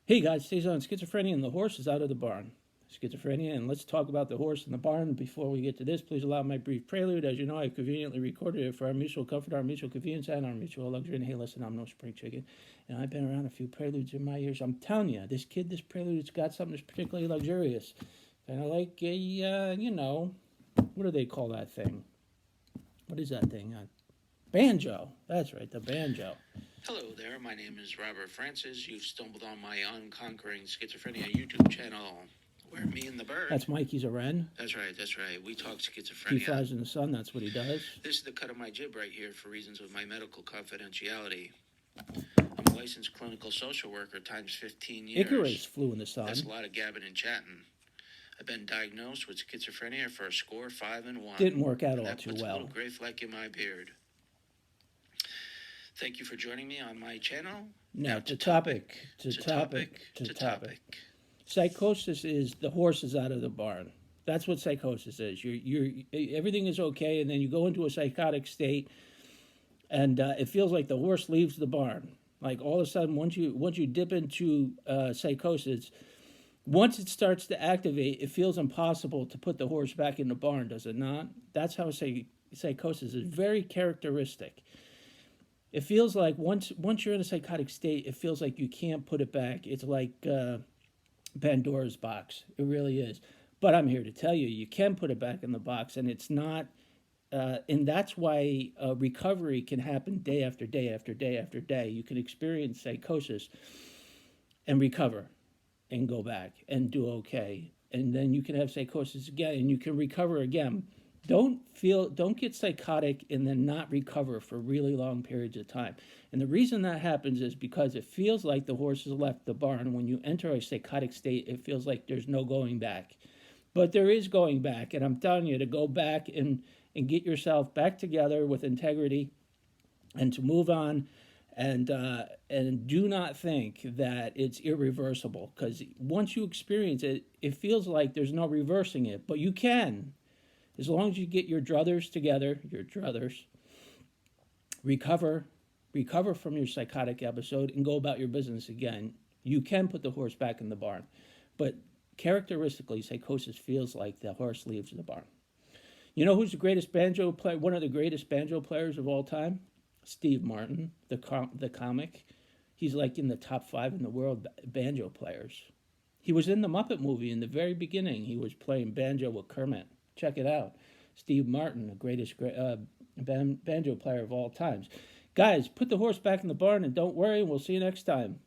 Hey guys, stays on Schizophrenia and the horse is out of the barn. Schizophrenia, and let's talk about the horse in the barn. Before we get to this, please allow my brief prelude. As you know, I conveniently recorded it for our mutual comfort, our mutual convenience, and our mutual luxury. And hey, listen, I'm no spring chicken, and I've been around a few preludes in my years. I'm telling you, this prelude's got something that's particularly luxurious. Kind of like what do they call that thing? What is that thing? Banjo. That's right, the banjo. Hello there, my name is Robert Francis. You've stumbled on my Unconquering Schizophrenia YouTube channel, where me and the bird... That's Mikey Zaren. That's right. We talk schizophrenia. He flies in the sun, that's what he does. This is the cut of my jib right here for reasons of my medical confidentiality. I'm a licensed clinical social worker times 15 years. Icarus flew in the sun. That's a lot of gabbing and chatting. I've been diagnosed with schizophrenia for a score 5 and 1. Didn't work out all that too puts well. A little gray fleck in my beard. Thank you for joining me on my channel. Now to topic. Psychosis is the horse is out of the barn. That's what psychosis is. Everything is okay, and then you go into a psychotic state, and it feels like the horse leaves the barn. Like all of a sudden, once you dip into psychosis, once it starts to activate, it feels impossible to put the horse back in the barn, does it not? That's how psychosis is very characteristic. It feels like once you're in a psychotic state, it feels like you can't put it back. It's like Pandora's box. It really is. But I'm here to tell you, you can put it back in the box, and it's not. And that's why recovery can happen day after day after day after day. You can experience psychosis and recover and go back and do okay. And then you can have psychosis again, and you can recover again. Don't get psychotic and then not recover for really long periods of time. And the reason that happens is because it feels like the horse has left the barn. When you enter a psychotic state, it feels like there's no going back. But there is going back, and I'm telling you to go back and get yourself back together with integrity and to move on, and do not think that it's irreversible, because once you experience it, it feels like there's no reversing it, but you can. As long as you get your druthers together, recover from your psychotic episode and go about your business again, you can put the horse back in the barn. But characteristically, psychosis feels like the horse leaves the barn. You know who's the greatest banjo player? One of the greatest banjo players of all time? Steve Martin, the comic. He's like in the top 5 in the world banjo players. He was in the Muppet movie in the very beginning. He was playing banjo with Kermit. Check it out. Steve Martin, the greatest banjo player of all times. Guys, put the horse back in the barn and don't worry. We'll see you next time.